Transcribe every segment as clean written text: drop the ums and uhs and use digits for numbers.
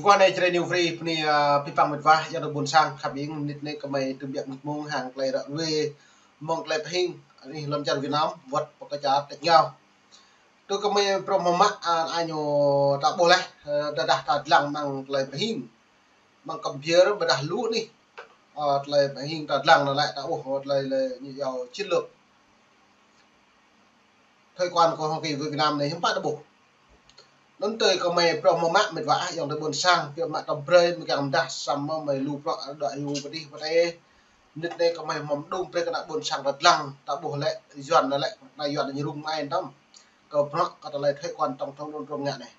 qua này chơi nhiều free ni pipang một vài do được buồn sang khắp những nít này có mày từ biệt một môn hàng lại đã về mong lại hình đi làm chân Việt Nam vật một cái giá tệ nhau tôi có mày promo anh nhổ tạo bộ này đã đặt lăng bằng lại hình bằng cầm bia đó đặt lũ đi lại hình đặt lăng là lại tạo bộ lại nhiều chiến lược thời quan của Hoa Kỳ với Việt Nam này không phải là bộ nón tươi có mày promo mát mệt vã dòng từ buồn sang việc mà đồng pre mình càng đặt sắm mày lù đoạn lù đi vào đây nít đây có mày mỏng đông pre cái buồn sang vật lăng tạo bổ lệ dọn là lại này dọn là như rung ai tâm cầu nó có lại thấy quan trọng trong đồn trong nhà này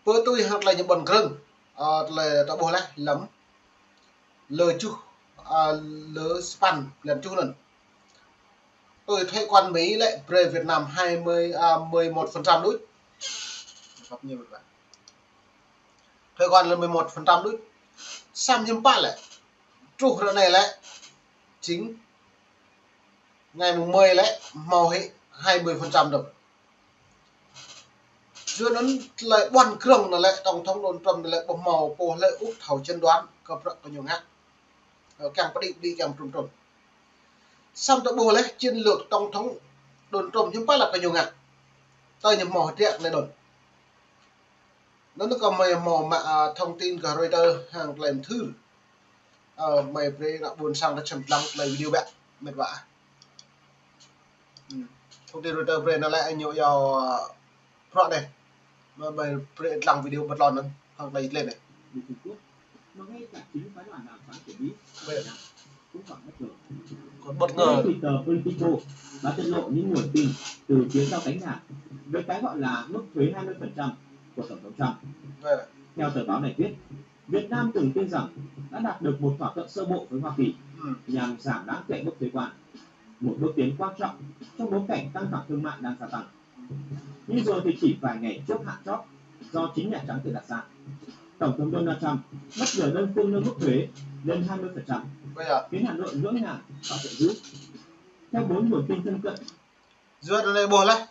bữa tôi hoặc là những bồn rừng là tạo bổ lệ lắm lơ chu lơ span lần chu lần tôi thấy quan Mỹ lại pre Việt Nam 11% đối gặp nhiều vậy thời quan là 11% đối sam nhâm pa lại trụ này lại chính ngày mùng 10 lại màu hệ 20% được chưa nó lại quan cường là lại tổng thống Donald Trump lại bông màu po lại úp thầu chân đoán cập rộng có nhiều ngã càng có định đi càng trùng trùng xong tới bùa lấy chiến lược tổng thống Donald Trump nhâm pa là có nhiều ngã tôi nhầm màu tiện này đồn nó có mày mò mà thông tin cả Reuters hàng làm thư mày về đã buồn sang nó chậm lắm lấy video bạn mệt vã thông tin Reuters về nó lại nhiều vào pro này mà mày về làm video bật lon nó hoặc lấy lên này mà ngay cả chính phái đoàn đàm phán của Mỹ cũng còn bất ngờ. Còn bất ngờ Twitter Politico đã tiết lộ những nguồn tin từ phía sau cánh gà với cái gọi là mức thuế 20% của tổng thống Trump. Theo tờ báo này viết, Việt Nam từng tin rằng đã đạt được một thỏa thuận sơ bộ với Hoa Kỳ nhằm giảm đáng kể mức thuế quan, một bước tiến quan trọng trong bối cảnh căng thẳng thương mại đang gia tăng. Nhưng rồi thì chỉ vài ngày trước hạn chót do chính Nhà Trắng tự đặt ra, tổng thống Donald Trump bất ngờ đơn phương nâng mức thuế lên 20%, khiến Hà Nội ngỡ ngàng và giận dữ. Theo 4 nguồn tin thân cận, dựa đây buồn đấy.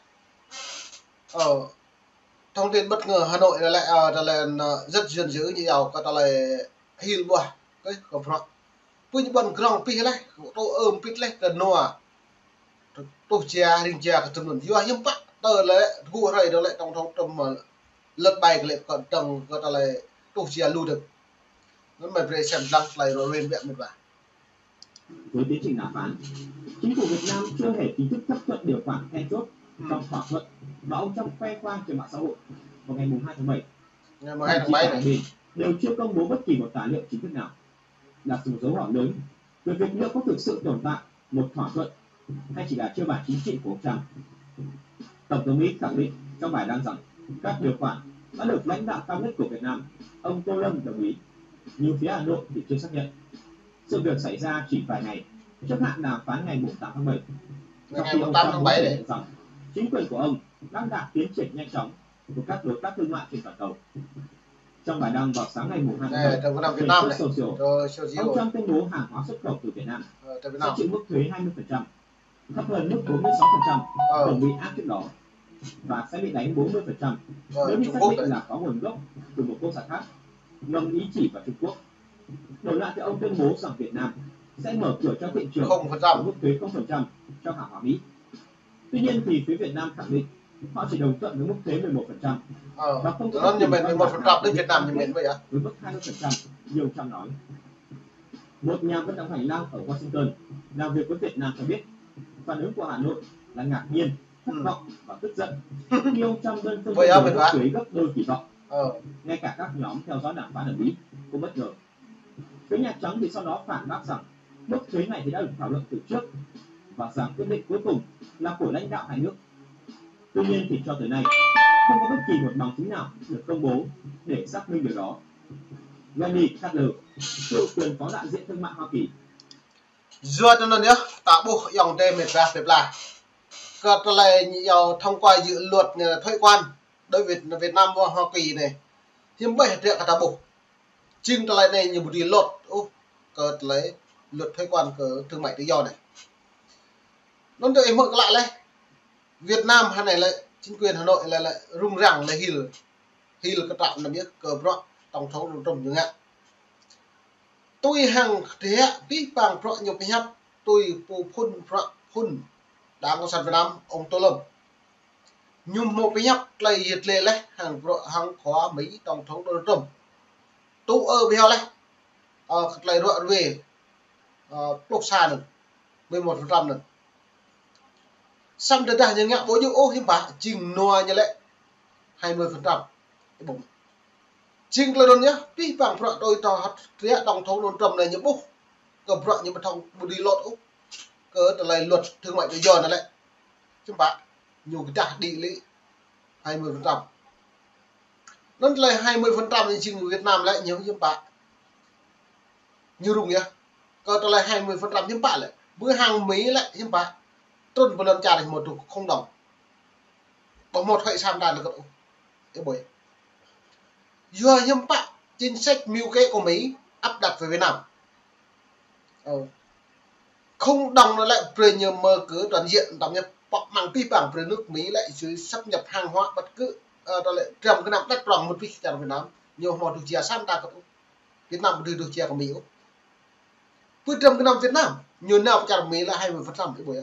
Thông tin bất ngờ Hà Nội lại rất giận dữ như nào có ta lại hiểu bùa cái không phải với những bọn grong pi này tôi ôm pít lấy cần noa tôi chia riêng chia cái tầm thiếu hiếm bắt tờ lại gua rồi đó lại trong mà lật bài cái lại còn tầng có ta lại tôi chia lưu được nó mà về xem lăng lại rồi lên viện một vài với tiến trình đàm phán, chính phủ Việt Nam chưa hề chính thức chấp thuận điều khoản then chốt trong thỏa thuận mà ông Trump khoe khoang trên mạng xã hội vào ngày 2 tháng 7. Ngày 2 tháng 7 này đều chưa công bố bất kỳ một tài liệu chính thức nào, đặt một dấu hỏi lớn về việc liệu có thực sự tồn tại một thỏa thuận hay chỉ là chiêu bài chính trị của ông Trump. Tổng thống Mỹ khẳng định trong bài đăng rằng các điều khoản đã được lãnh đạo cao nhất của Việt Nam, ông Tô Lâm đồng ý, nhưng phía Hà Nội thì chưa xác nhận. Sự việc xảy ra chỉ vài ngày trước hạn đàm phán ngày 8 tháng 7. Ngày 8 tháng 7 đấy. Rằng chính quyền của ông đang đạt tiến triển nhanh chóng của các đối tác thương mại trên toàn cầu. Trong bài đăng vào sáng ngày 2 tháng 7 Việt Nam này, ông Trump tuyên bố hàng hóa xuất khẩu từ Việt Nam sẽ chịu mức thuế 20%, thấp hơn mức 46% đồng bị áp trước đó, và sẽ bị đánh 40% nếu như xác định là có nguồn gốc từ một quốc gia khác, ngầm ý chỉ vào Trung Quốc. Đổi lại thì ông tuyên bố rằng Việt Nam sẽ mở cửa cho thị trường mức thuế 0% cho hàng hóa Mỹ. Tuy nhiên thì phía Việt Nam khẳng định họ chỉ đồng thuận với mức thuế 11% và không có như mình 11% đến Việt Nam như mình vậy ạ. Với mức 20% như ông Trump nói. Một nhà vận động hành lang ở Washington làm việc với Việt Nam cho biết phản ứng của Hà Nội là ngạc nhiên, thất vọng và tức giận khi ông Trump đơn phương tuyên bố mức thuế gấp đôi kỳ vọng. Ngay cả các nhóm theo dõi đàm phán ở Mỹ cũng bất ngờ. Phía Nhà Trắng thì sau đó phản bác rằng mức thuế này thì đã được thảo luận từ trước và rằng quyết định cuối cùng là của lãnh đạo hai nước. Tuy nhiên thì cho tới nay không có bất kỳ một bằng chứng nào được công bố để xác minh điều đó. Wendy Cutler, cựu quyền phó đại diện thương mại Hoa Kỳ. Dựa cho nó nhé, tạo bộ dòng tên miệt ra phép lại. Cật lại nhiều thông qua dự luật thuế quan đối với Việt Nam và Hoa Kỳ này. Hiếm bảy triệu cả tạo bộ. Chừng lại này như một điều luật cật lấy luật thuế quan của thương mại tự do này. Nó đợi mở lại này. Việt Nam hay này lại chính quyền Hà Nội lại rung rẳng là hiểu hi là cái trạm là biết cờ rõ tổng thống trong những ngạn tôi hàng thế bí bằng rõ nhiều cái hấp tôi phun đang có sản Việt Nam ông Tô Lâm nhưng một cái hấp lại hiệt lệ lấy hàng khóa Mỹ tổng thống Donald Trump tụ ở bên này lại rõ về lục xa nữa 11% nữa xong đến đây những ngạn bố như ô hiếm bả chỉnh noa như lệ 20% bụng chính là đơn nhá bí bằng rõ tôi tỏ thế tổng thống Donald Trump này những bố cầm rõ những thông đi lột úc cớ lại luật thương mại tự do này lại chúng bạn nhiều cái trả địa lý 20% nó là 20% thì chính Việt Nam lại nhiều như bạn như đúng nhá cớ lại 20% như bạn lại bữa hàng Mỹ lại như bạn tuần một lần trả được 1 không đồng có một hệ sam đàn được cái buổi giờ như bạn chính sách mưu kế của Mỹ áp đặt về Việt Nam không đồng nó lại về nhờ mở cửa toàn diện tổng nhập bọc mang pi bằng về nước Mỹ lại dưới sắp nhập hàng hóa bất cứ đó lại trong cái năm đất bằng một vị ở Việt Nam nhiều họ được chia sang ta Việt Nam được chia của Mỹ với trong cái năm Việt Nam nhiều nào trả Mỹ là 20% cái buổi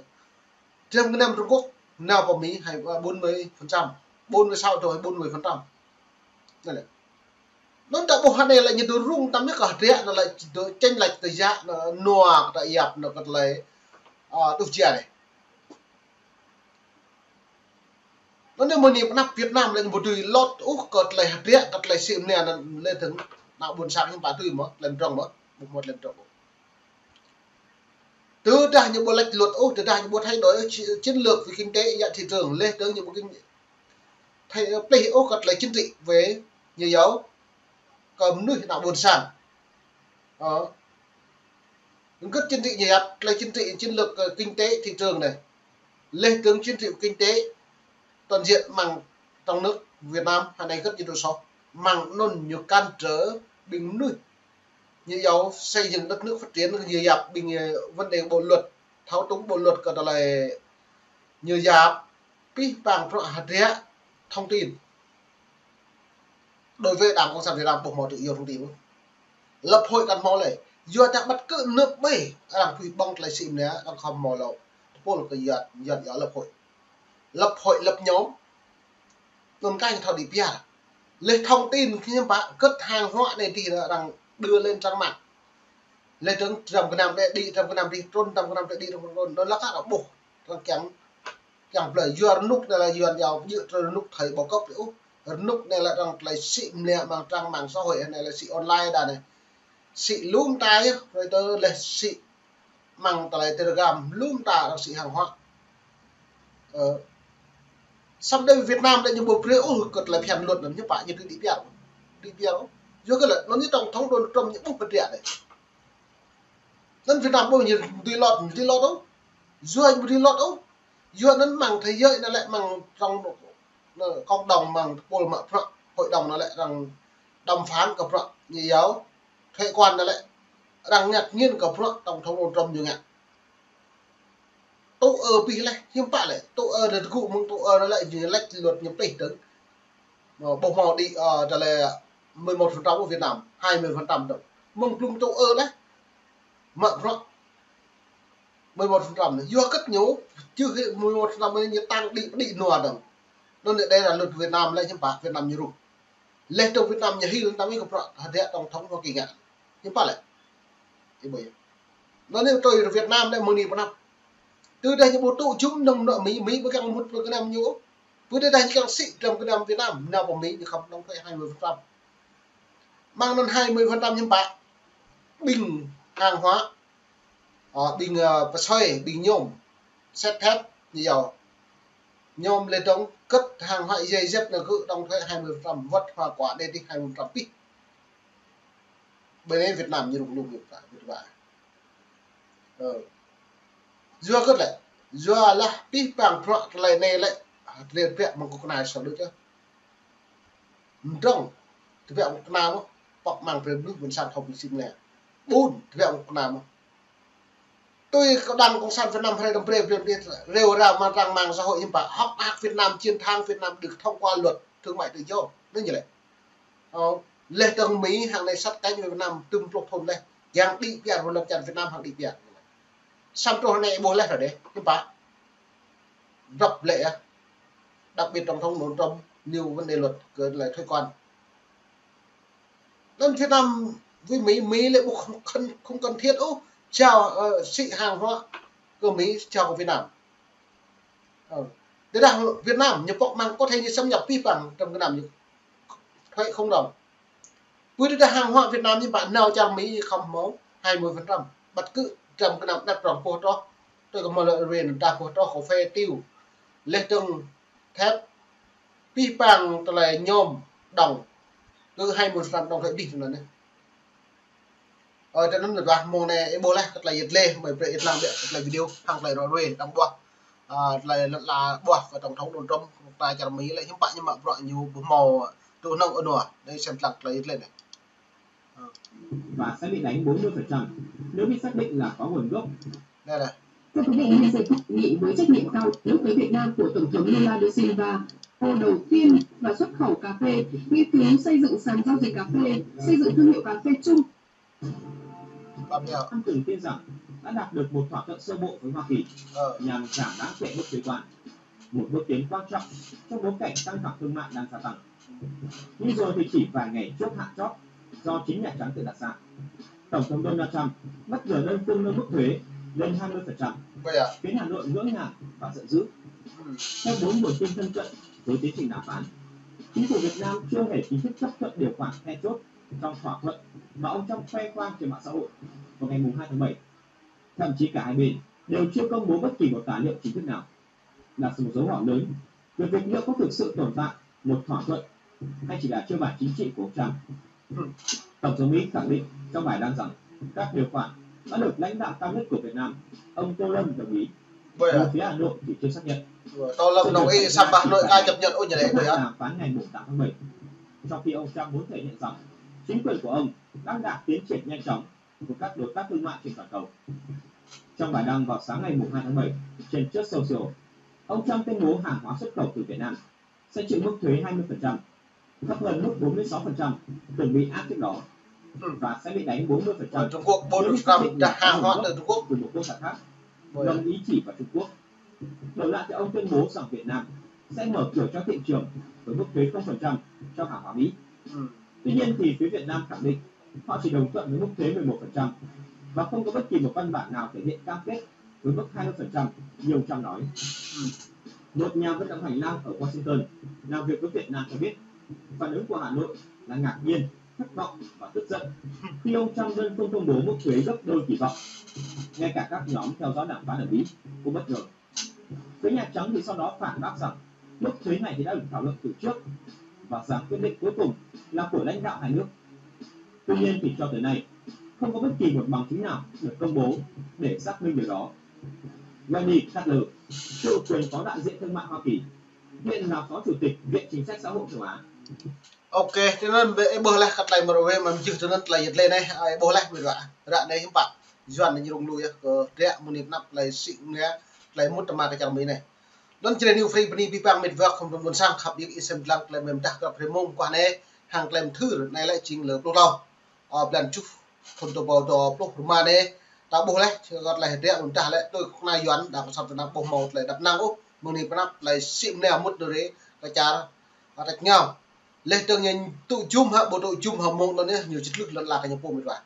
trong cái năm Trung Quốc nào của Mỹ 40% 46 rồi 40% này này nó đã bộ này là những đồ rung tắm nhất cả thế là lại tranh lệch thời gian nua tại dạp nó còn lấy được chia này nó nếu mà niệm nắp Việt Nam lên một đời lót úc cật lại hạt rẽ cật lại xịn nè lênถึงnào buồn sáng nhưng bà tùy mà lần trong mà một lần trong từ đây những bộ lệch luật úc từ đây những bộ thay đổi chiến lược về kinh tế nhận thị trường lên tới những bộ kinh thay play úc cật lại chính trị về nhiều dấu cầm nuôi nào buồn sáng rất chính trị nhiều là chính trị chiến lược kinh tế thị trường này lên tướng chính trị kinh tế toàn diện bằng trong nước Việt Nam hay này rất nhiều số bằng nôn nhiều can trở bình nuôi như dấu xây dựng đất nước phát triển như dạp bình vấn đề bộ luật tháo túng bộ luật còn là như dạp bí bằng hạt rẽ thông tin đối với Đảng Cộng sản Việt Nam bộ mỏ tự yêu thông tin lập hội cán mỏ này do ta bất cứ nước bể đang quy bong lại xịn nhé đang không mỏ lậu bộ là cái giật lập hội lập nhóm còn canh thọ đi bia lên thông tin khi bạn cất hàng hóa này thì là đang đưa lên trang mạng lên trong cái năm đi trong cái năm đi trôn trong cái năm đi trong cái nó lắc cả bộ đang chẳng lời dưa nút này là dưa giàu dựa trên nút thấy bỏ cốc liễu nút này là đang lại xịn nè bằng trang mạng xã hội này là xịn online đà này xịn lung tay rồi tôi là xịn bằng tại Telegram lung ta là xịn hàng hóa xong đây Việt Nam lại như một cái cực là phèn luật như bạn như cái đi béo do cái là nó như tổng thống Donald Trump những bức điện này nên Việt Nam bao nhiêu đi lọt đâu do anh đi lọt đâu do nó bằng thế giới nó lại bằng trong cộng đồng bằng bộ mặt hội đồng nó lại rằng đàm phán cập rộng như giáo thuế quan nó lại rằng ngạc nhiên cập rộng tổng thống Donald Trump như ngạc tôi ở bị này nhưng bạn lại tôi ở được cụ mong tôi ở nó lại vì lách luật nhập tịch đứng bộ mò đi trả lời 11% của Việt Nam 20% được mong chung tôi ở đấy mặn rõ 11% này do cất nhố chưa khi 11% mới như tăng đi nùa được nên đây là luật Việt Nam lên nhưng bạn Việt Nam như rồi lên trong Việt Nam nhà hi lên 80 cộng hạt địa tổng thống Hoa Kỳ ngạn nhưng bạn lại thì bởi nó nếu tôi Việt Nam đây 10.000 từ đây những bộ tụ chúng nông nợ Mỹ với các một cái năm nhũ với đây những các sĩ trong cái năm Việt Nam nào của Mỹ thì không đóng phải 20% mang lên 20% nhưng bạn bình hàng hóa bình xoay bình nhôm sét thép nhiều nhôm lên trong cất hàng hóa dây dép là cứ đóng thuế 20% vật hoa quả đây thì 20% pi bên đây Việt Nam như đúng hiện tại Việt Nam do cất lại do là pi bằng pro lại này lại liền vẹn bằng cục này sao được chứ trong thì vẹn cục nào bọc màng về nước bên sang không bị xin nè bún thì vẹn cục nào tôi có đăng công sản Việt Nam hay đồng rêu ra mà rằng mạng xã hội nhưng mà học ác Việt Nam chiến thắng Việt Nam được thông qua luật thương mại tự do nên như vậy lệ tầng Mỹ hàng này sát cánh với Việt Nam từng lục thôn đây yang đi Việt một lần chặn Việt Nam hàng đi Việt xong rồi này bố lệ ở đấy nhưng mà rập lệ đặc biệt trong thông nón trong nhiều vấn đề luật cứ lại thuê quan nên Việt Nam với Mỹ lại không cần thiết chào sĩ hàng hóa của Mỹ chào của Việt Nam thế rằng Việt Nam nhập vọng mang có thể như xâm nhập vi phạm trong cái làm như thuế không đồng với được hàng hóa Việt Nam như bạn nào chào Mỹ không máu 20% bất cứ trong cái nào đặt rộng của đó tôi có một lợi quyền đặt của đó có phê tiêu lê từng thép vi phạm là nhôm đồng cứ 20% đồng thuế đi rồi này cho nên là mùa này Ebola thật là nhiệt lê bởi vậy làm việc thật là video hàng lại rồi về đóng bọc là bọc và tổng thống Donald Trump tại chợ Mỹ lại hiếm bạn nhưng mà gọi nhiều màu đồ nông ở nọ đây xem lặc là nhiệt lên này và sẽ bị đánh 40% nếu bị xác định là có nguồn gốc. Đây này. Thưa quý vị, nhân dịp hội nghị với trách nhiệm cao đối với Việt Nam của Tổng thống Lula da Silva, khâu đầu tiên và xuất khẩu cà phê, nghiên cứu xây dựng sàn giao dịch cà phê, xây dựng thương hiệu cà phê chung. Ông từng tin rằng đã đạt được một thỏa thuận sơ bộ với Hoa Kỳ nhằm giảm đáng kể mức thuế quan, một bước tiến quan trọng trong bối cảnh căng thẳng thương mại đang gia tăng. Nhưng rồi thì chỉ vài ngày trước hạn chót do chính Nhà Trắng tự đặt ra, Tổng thống Donald Trump bất ngờ đơn phương nâng mức thuế lên 20%, khiến Hà Nội ngỡ ngàng và giận dữ. Theo 4 nguồn tin thân cận với tiến trình đàm phán, chính phủ Việt Nam chưa hề chính thức chấp thuận điều khoản then chốt trong thỏa thuận mà ông Trump khoe khoang trên mạng xã hội vào ngày 2 tháng 7. Thậm chí cả hai bên đều chưa công bố bất kỳ một tài liệu chính thức nào, là một dấu hỏi lớn về việc liệu có thực sự tồn tại một thỏa thuận hay chỉ là chiêu bài chính trị của ông Trump. Tổng thống Mỹ khẳng định trong bài đăng rằng các điều khoản đã được lãnh đạo cao nhất của Việt Nam, ông Tô Lâm đồng ý. Ở phía Hà Nội thì chưa xác nhận. Tô Lâm đồng ý, sao Hà Nội ai chấp nhận ôi nhà đấy vậy đàm phán ngày 8 tháng 7. Trong khi ông Trump muốn thể hiện rằng chính quyền của ông đang đạt tiến triển nhanh chóng của các đối tác thương mại trên toàn cầu. Trong bài đăng vào sáng ngày 2 tháng 7 trên Truth Social, ông Trump tuyên bố hàng hóa xuất khẩu từ Việt Nam sẽ chịu mức thuế 20%, thấp hơn mức 46% từng bị áp trước đó, và sẽ bị đánh 40%. Trung Quốc 40% đặt hàng hóa từ Trung Quốc từ một quốc gia khác, đồng ý chỉ vào Trung Quốc. Đổi lại thì ông tuyên bố rằng Việt Nam sẽ mở cửa cho thị trường với mức thuế 0% cho hàng hóa Mỹ. Tuy nhiên thì phía Việt Nam khẳng định họ chỉ đồng thuận với mức thuế 11% và không có bất kỳ một văn bản nào thể hiện cam kết với mức 20% như ông Trump nói. Một nhà vận động hành lang ở Washington làm việc với Việt Nam cho biết phản ứng của Hà Nội là ngạc nhiên, thất vọng và tức giận khi ông Trump đơn phương công bố mức thuế gấp đôi kỳ vọng. Ngay cả các nhóm theo dõi đàm phán ở Mỹ cũng bất ngờ. Phía Nhà Trắng thì sau đó phản bác rằng mức thuế này thì đã được thảo luận từ trước và rằng quyết định cuối cùng là của lãnh đạo hai nước. Tuy nhiên thì cho tới nay không có bất kỳ một bằng chứng nào được công bố để xác minh điều đó. Wendy Cutler, cựu quyền phó đại diện thương mại Hoa Kỳ, hiện là phó chủ tịch Viện Chính sách Xã hội châu Á. Ok, cho nên boleh katanya merowe memang cho nên là nhiệt lên này, boleh berada này hempat. Juan này dùng lui ke dia menit nap lai si nge lai mut tema ke cara này. Don chile new free beni bipang mit vak không don sang khap dik isem blank lai mem dah ka premong kwa ne hang klaim thư này lại chính lỡ pro đâu. Plan chuf konto bao do pro rumah ne ta boleh gọi là dia mun dah lại tôi không nay yuan dah sab tenang po mau lai dap nang menit penap lai si ne mut dore ka cara atak nhau. Lê Tường nhìn tụ chung bộ đội chung hầm môn đó nhé nhiều chất lượng lẫn lạc cái nhập bộ mình vào